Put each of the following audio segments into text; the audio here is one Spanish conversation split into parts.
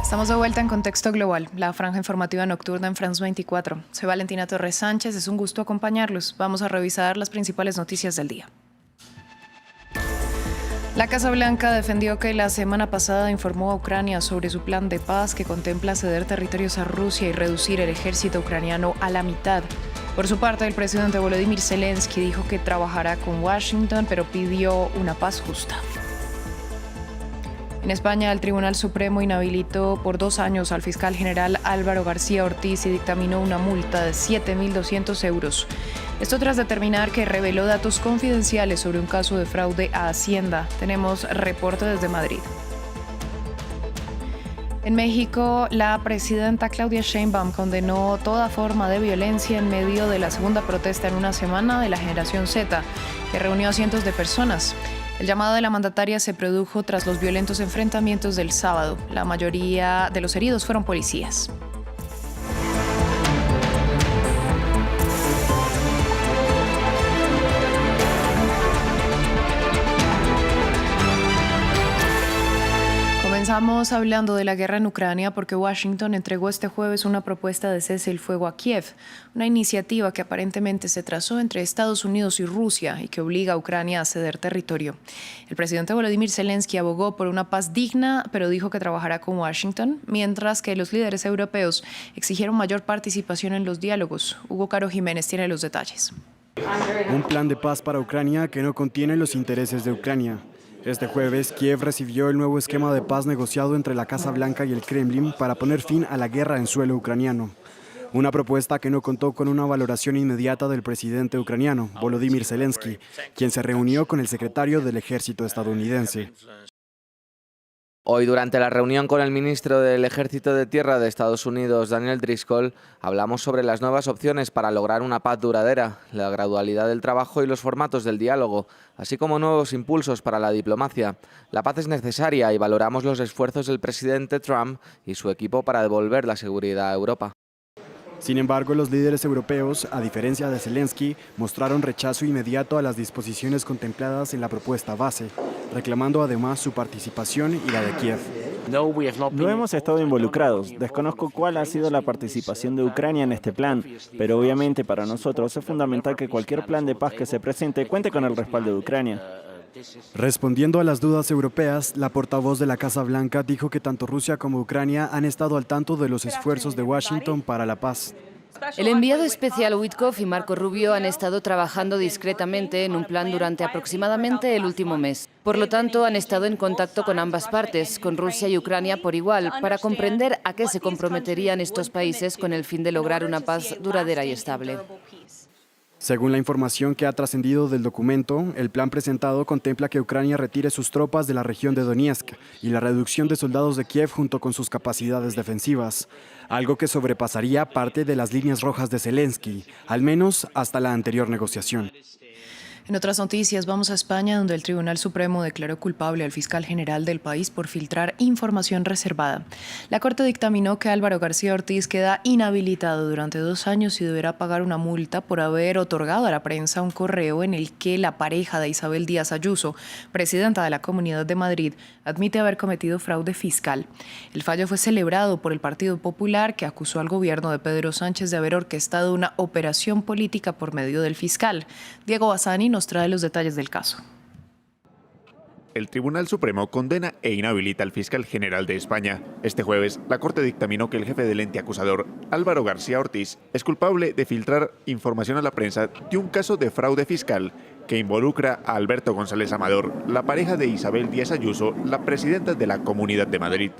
Estamos de vuelta en Contexto Global, la franja informativa nocturna en France 24. Soy Valentina Torres Sánchez, es un gusto acompañarlos. Vamos a revisar las principales noticias del día. La Casa Blanca defendió que la semana pasada informó a Ucrania sobre su plan de paz que contempla ceder territorios a Rusia y reducir el ejército ucraniano a la mitad. Por su parte, el presidente Volodymyr Zelensky dijo que trabajará con Washington, pero pidió una paz justa. En España, el Tribunal Supremo inhabilitó por 2 años al fiscal general Álvaro García Ortiz y dictaminó una multa de 7.200 euros. Esto tras determinar que reveló datos confidenciales sobre un caso de fraude a Hacienda. Tenemos reporte desde Madrid. En México, la presidenta Claudia Sheinbaum condenó toda forma de violencia en medio de la segunda protesta en una semana de la Generación Z, que reunió a cientos de personas. El llamado de la mandataria se produjo tras los violentos enfrentamientos del sábado. La mayoría de los heridos fueron policías. Comenzamos hablando de la guerra en Ucrania porque Washington entregó este jueves una propuesta de cese el fuego a Kiev, una iniciativa que aparentemente se trazó entre Estados Unidos y Rusia y que obliga a Ucrania a ceder territorio. El presidente Volodymyr Zelensky abogó por una paz digna, pero dijo que trabajará con Washington, mientras que los líderes europeos exigieron mayor participación en los diálogos. Hugo Caro Jiménez tiene los detalles. Un plan de paz para Ucrania que no contiene los intereses de Ucrania. Este jueves, Kiev recibió el nuevo esquema de paz negociado entre la Casa Blanca y el Kremlin para poner fin a la guerra en suelo ucraniano. Una propuesta que no contó con una valoración inmediata del presidente ucraniano, Volodymyr Zelensky, quien se reunió con el secretario del ejército estadounidense. Hoy, durante la reunión con el ministro del Ejército de Tierra de Estados Unidos, Daniel Driscoll, hablamos sobre las nuevas opciones para lograr una paz duradera, la gradualidad del trabajo y los formatos del diálogo, así como nuevos impulsos para la diplomacia. La paz es necesaria y valoramos los esfuerzos del presidente Trump y su equipo para devolver la seguridad a Europa. Sin embargo, los líderes europeos, a diferencia de Zelensky, mostraron rechazo inmediato a las disposiciones contempladas en la propuesta base, reclamando además su participación y la de Kiev. No hemos estado involucrados. Desconozco cuál ha sido la participación de Ucrania en este plan, pero obviamente para nosotros es fundamental que cualquier plan de paz que se presente cuente con el respaldo de Ucrania. Respondiendo a las dudas europeas, la portavoz de la Casa Blanca dijo que tanto Rusia como Ucrania han estado al tanto de los esfuerzos de Washington para la paz. El enviado especial Witkoff y Marco Rubio han estado trabajando discretamente en un plan durante aproximadamente el último mes. Por lo tanto, han estado en contacto con ambas partes, con Rusia y Ucrania por igual, para comprender a qué se comprometerían estos países con el fin de lograr una paz duradera y estable. Según la información que ha trascendido del documento, el plan presentado contempla que Ucrania retire sus tropas de la región de Donetsk y la reducción de soldados de Kiev junto con sus capacidades defensivas, algo que sobrepasaría parte de las líneas rojas de Zelensky, al menos hasta la anterior negociación. En otras noticias, vamos a España, donde el Tribunal Supremo declaró culpable al fiscal general del país por filtrar información reservada. La Corte dictaminó que Álvaro García Ortiz queda inhabilitado durante 2 años y deberá pagar una multa por haber otorgado a la prensa un correo en el que la pareja de Isabel Díaz Ayuso, presidenta de la Comunidad de Madrid, admite haber cometido fraude fiscal. El fallo fue celebrado por el Partido Popular, que acusó al gobierno de Pedro Sánchez de haber orquestado una operación política por medio del fiscal. Diego Bassani nos trae los detalles del caso. El Tribunal Supremo condena e inhabilita al fiscal general de España. Este jueves, la Corte dictaminó que el jefe del ente acusador, Álvaro García Ortiz, es culpable de filtrar información a la prensa de un caso de fraude fiscal que involucra a Alberto González Amador, la pareja de Isabel Díaz Ayuso, la presidenta de la Comunidad de Madrid.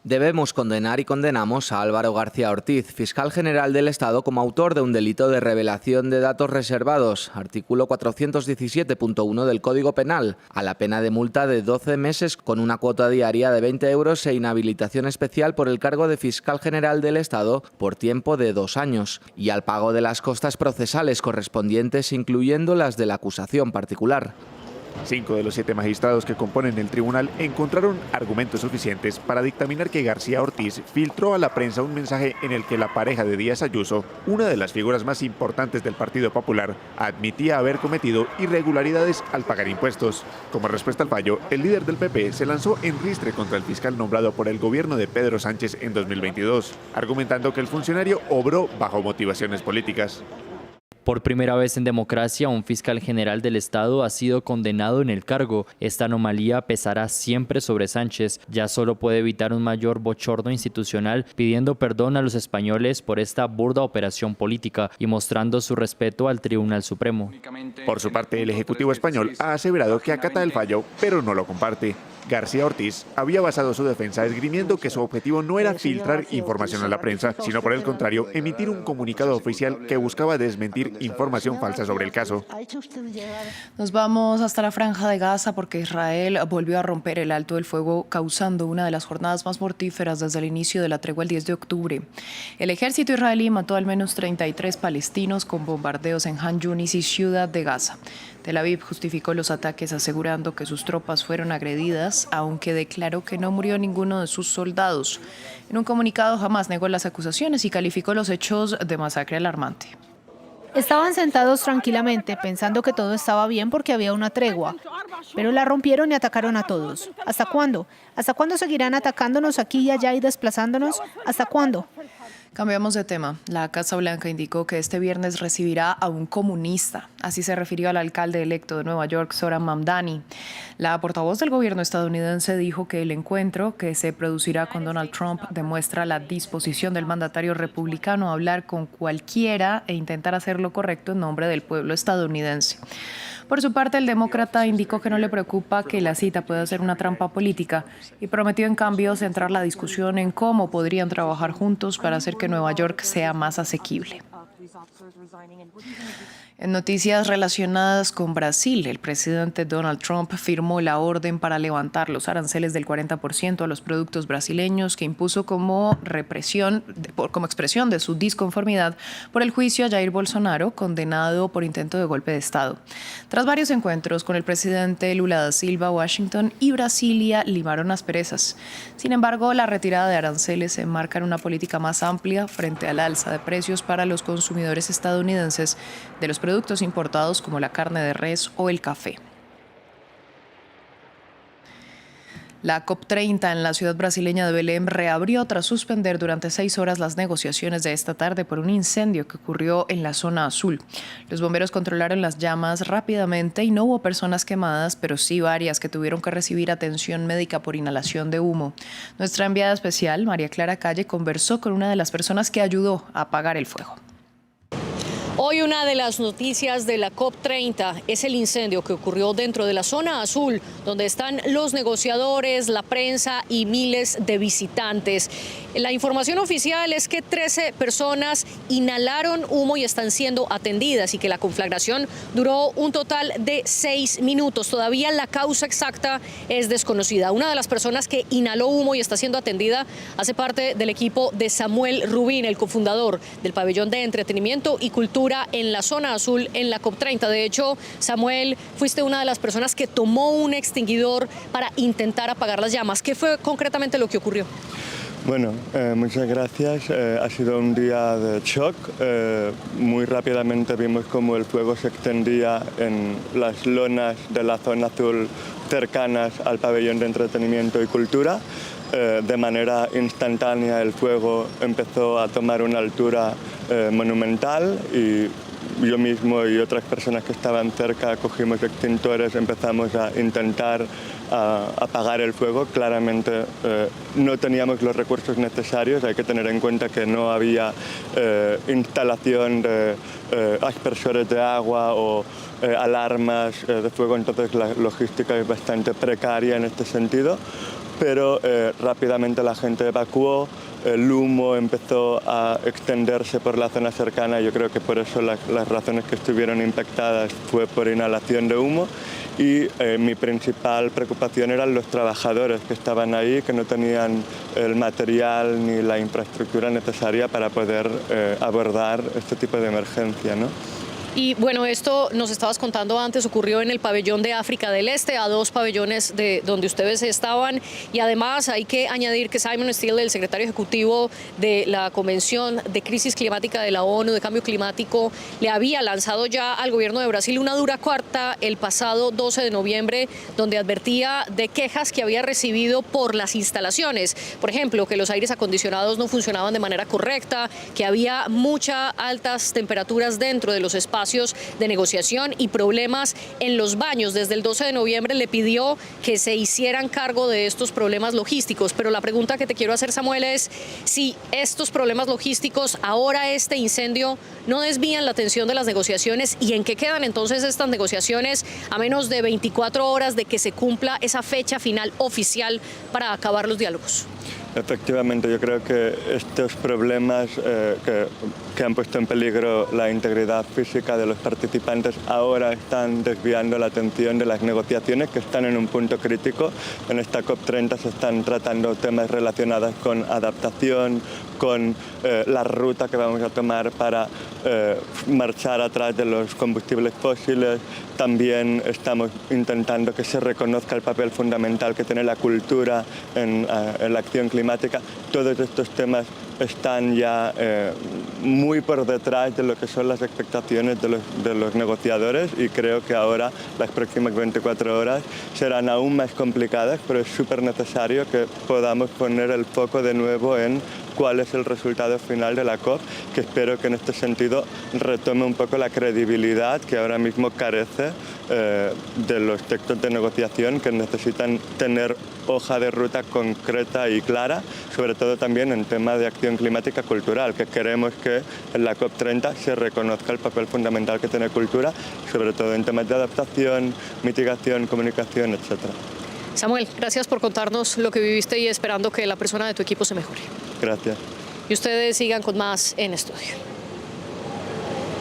Debemos condenar y condenamos a Álvaro García Ortiz, fiscal general del Estado, como autor de un delito de revelación de datos reservados, artículo 417.1 del Código Penal, a la pena de multa de 12 meses con una cuota diaria de 20 euros e inhabilitación especial por el cargo de fiscal general del Estado por tiempo de 2 años, y al pago de las costas procesales correspondientes, incluyendo las de la acusación particular. 5 de los 7 magistrados que componen el tribunal encontraron argumentos suficientes para dictaminar que García Ortiz filtró a la prensa un mensaje en el que la pareja de Díaz Ayuso, una de las figuras más importantes del Partido Popular, admitía haber cometido irregularidades al pagar impuestos. Como respuesta al fallo, el líder del PP se lanzó en ristre contra el fiscal nombrado por el gobierno de Pedro Sánchez en 2022, argumentando que el funcionario obró bajo motivaciones políticas. Por primera vez en democracia, un fiscal general del Estado ha sido condenado en el cargo. Esta anomalía pesará siempre sobre Sánchez. Ya solo puede evitar un mayor bochorno institucional pidiendo perdón a los españoles por esta burda operación política y mostrando su respeto al Tribunal Supremo. Por su parte, el Ejecutivo español ha aseverado que acata el fallo, pero no lo comparte. García Ortiz había basado su defensa esgrimiendo que su objetivo no era filtrar información a la prensa, sino por el contrario, emitir un comunicado oficial que buscaba desmentir información falsa sobre el caso. Nos vamos hasta la Franja de Gaza porque Israel volvió a romper el alto del fuego, causando una de las jornadas más mortíferas desde el inicio de la tregua el 10 de octubre. El ejército israelí mató al menos 33 palestinos con bombardeos en Han Yunis y Ciudad de Gaza. Tel Aviv justificó los ataques asegurando que sus tropas fueron agredidas, aunque declaró que no murió ninguno de sus soldados. En un comunicado, Hamás negó las acusaciones y calificó los hechos de masacre alarmante. Estaban sentados tranquilamente, pensando que todo estaba bien porque había una tregua, pero la rompieron y atacaron a todos. ¿Hasta cuándo? ¿Hasta cuándo seguirán atacándonos aquí y allá y desplazándonos? ¿Hasta cuándo? Cambiamos de tema. La Casa Blanca indicó que este viernes recibirá a un comunista. Así se refirió al alcalde electo de Nueva York, Zohran Mamdani. La portavoz del gobierno estadounidense dijo que el encuentro que se producirá con Donald Trump demuestra la disposición del mandatario republicano a hablar con cualquiera e intentar hacer lo correcto en nombre del pueblo estadounidense. Por su parte, el demócrata indicó que no le preocupa que la cita pueda ser una trampa política y prometió en cambio centrar la discusión en cómo podrían trabajar juntos para hacer que Nueva York sea más asequible. En noticias relacionadas con Brasil, el presidente Donald Trump firmó la orden para levantar los aranceles del 40% a los productos brasileños que impuso como expresión de su disconformidad por el juicio a Jair Bolsonaro, condenado por intento de golpe de Estado. Tras varios encuentros con el presidente Lula da Silva, Washington y Brasilia limaron asperezas. Sin embargo, la retirada de aranceles se enmarca en una política más amplia frente al alza de precios para los consumidores estadounidenses de los productos importados como la carne de res o el café. La COP30 en la ciudad brasileña de Belém reabrió tras suspender durante 6 horas las negociaciones de esta tarde por un incendio que ocurrió en la zona azul. Los bomberos controlaron las llamas rápidamente y no hubo personas quemadas, pero sí varias que tuvieron que recibir atención médica por inhalación de humo. Nuestra enviada especial, María Clara Calle, conversó con una de las personas que ayudó a apagar el fuego. Hoy una de las noticias de la COP30 es el incendio que ocurrió dentro de la zona azul, donde están los negociadores, la prensa y miles de visitantes. La información oficial es que 13 personas inhalaron humo y están siendo atendidas y que la conflagración duró un total de 6 minutos. Todavía la causa exacta es desconocida. Una de las personas que inhaló humo y está siendo atendida hace parte del equipo de Samuel Rubín, el cofundador del pabellón de entretenimiento y cultura en la zona azul en la COP30. De hecho, Samuel, fuiste una de las personas que tomó un extinguidor para intentar apagar las llamas. ¿Qué fue concretamente lo que ocurrió? Bueno, muchas gracias. Ha sido un día de shock. Muy rápidamente vimos cómo el fuego se extendía en las lonas de la zona azul cercanas al pabellón de entretenimiento y cultura. De manera instantánea el fuego empezó a tomar una altura monumental y yo mismo y otras personas que estaban cerca cogimos extintores, empezamos a intentar apagar el fuego. Claramente no teníamos los recursos necesarios, hay que tener en cuenta que no había instalación de aspersores de agua o alarmas de fuego, entonces la logística es bastante precaria en este sentido. Pero rápidamente la gente evacuó, el humo empezó a extenderse por la zona cercana. Yo creo que por eso las razones que estuvieron impactadas fue por inhalación de humo y mi principal preocupación eran los trabajadores que estaban ahí, que no tenían el material ni la infraestructura necesaria para poder abordar este tipo de emergencia, ¿no? Y bueno, esto nos estabas contando antes, ocurrió en el pabellón de África del Este, a 2 pabellones de donde ustedes estaban. Y además hay que añadir que Simon Stiell, el secretario ejecutivo de la Convención de Crisis Climática de la ONU de Cambio Climático, le había lanzado ya al gobierno de Brasil una dura carta el pasado 12 de noviembre, donde advertía de quejas que había recibido por las instalaciones. Por ejemplo, que los aires acondicionados no funcionaban de manera correcta, que había muchas altas temperaturas dentro de los espacios de negociación y problemas en los baños. Desde el 12 de noviembre le pidió que se hicieran cargo de estos problemas logísticos. Pero la pregunta que te quiero hacer, Samuel, es si estos problemas logísticos, ahora este incendio, no desvían la atención de las negociaciones y en qué quedan entonces estas negociaciones a menos de 24 horas de que se cumpla esa fecha final oficial para acabar los diálogos. Efectivamente, yo creo que estos problemas que han puesto en peligro la integridad física de los participantes ahora están desviando la atención de las negociaciones que están en un punto crítico. En esta COP30 se están tratando temas relacionados con adaptación, con la ruta que vamos a tomar para marchar atrás de los combustibles fósiles. También estamos intentando que se reconozca el papel fundamental que tiene la cultura en la acción climática. Todos estos temas están ya muy por detrás de lo que son las expectaciones de los negociadores y creo que ahora las próximas 24 horas serán aún más complicadas, pero es súper necesario que podamos poner el foco de nuevo en cuál es el resultado final de la COP, que espero que en este sentido retome un poco la credibilidad que ahora mismo carece de los textos de negociación, que necesitan tener hoja de ruta concreta y clara, sobre todo también en temas de acción climática cultural, que queremos que en la COP30 se reconozca el papel fundamental que tiene cultura, sobre todo en temas de adaptación, mitigación, comunicación, etc. Samuel, gracias por contarnos lo que viviste y esperando que la persona de tu equipo se mejore. Gracias. Y ustedes sigan con más en Estudio.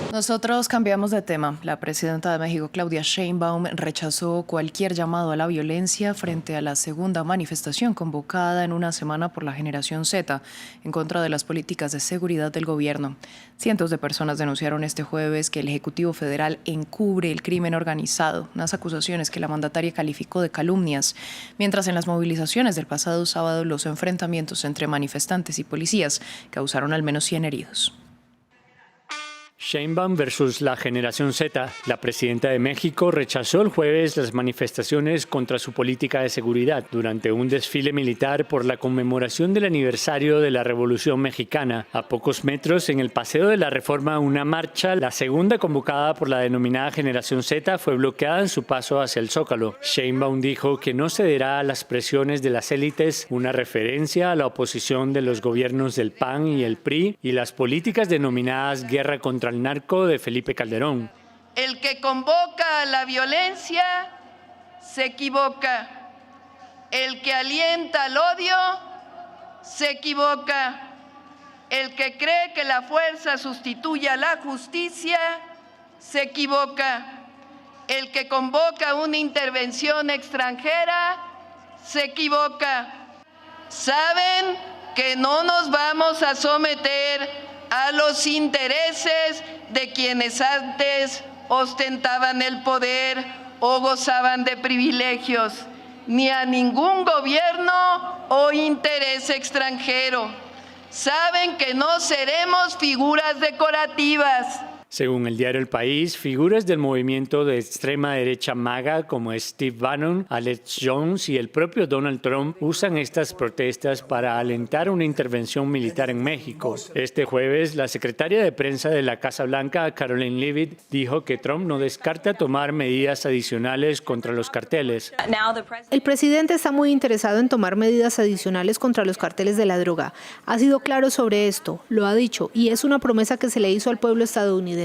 Nosotros cambiamos de tema. La presidenta de México, Claudia Sheinbaum, rechazó cualquier llamado a la violencia frente a la segunda manifestación convocada en una semana por la Generación Z en contra de las políticas de seguridad del gobierno. Cientos de personas denunciaron este jueves que el Ejecutivo Federal encubre el crimen organizado, unas acusaciones que la mandataria calificó de calumnias, mientras en las movilizaciones del pasado sábado los enfrentamientos entre manifestantes y policías causaron al menos 100 heridos. Sheinbaum versus la Generación Z. La presidenta de México rechazó el jueves las manifestaciones contra su política de seguridad durante un desfile militar por la conmemoración del aniversario de la Revolución Mexicana. A pocos metros, en el Paseo de la Reforma, una marcha, la segunda convocada por la denominada Generación Z, fue bloqueada en su paso hacia el Zócalo. Sheinbaum dijo que no cederá a las presiones de las élites, una referencia a la oposición de los gobiernos del PAN y el PRI y las políticas denominadas guerra contra el narco de Felipe Calderón. El que convoca a la violencia se equivoca. El que alienta al odio se equivoca. El que cree que la fuerza sustituye a la justicia se equivoca. El que convoca una intervención extranjera se equivoca. Saben que no nos vamos a someter a los intereses de quienes antes ostentaban el poder o gozaban de privilegios, ni a ningún gobierno o interés extranjero. Saben que no seremos figuras decorativas. Según el diario El País, figuras del movimiento de extrema derecha MAGA como Steve Bannon, Alex Jones y el propio Donald Trump usan estas protestas para alentar una intervención militar en México. Este jueves, la secretaria de prensa de la Casa Blanca, Karoline Leavitt, dijo que Trump no descarta tomar medidas adicionales contra los carteles. El presidente está muy interesado en tomar medidas adicionales contra los carteles de la droga. Ha sido claro sobre esto, lo ha dicho, y es una promesa que se le hizo al pueblo estadounidense.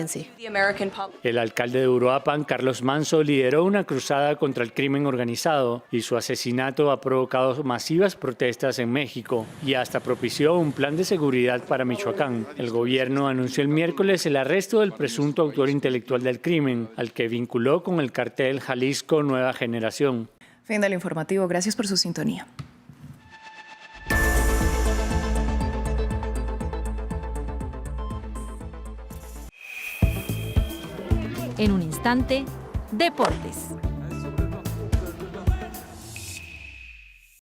El alcalde de Uruapan, Carlos Manzo, lideró una cruzada contra el crimen organizado y su asesinato ha provocado masivas protestas en México y hasta propició un plan de seguridad para Michoacán. El gobierno anunció el miércoles el arresto del presunto autor intelectual del crimen, al que vinculó con el cartel Jalisco Nueva Generación. Fin del informativo. Gracias por su sintonía. En un instante, deportes.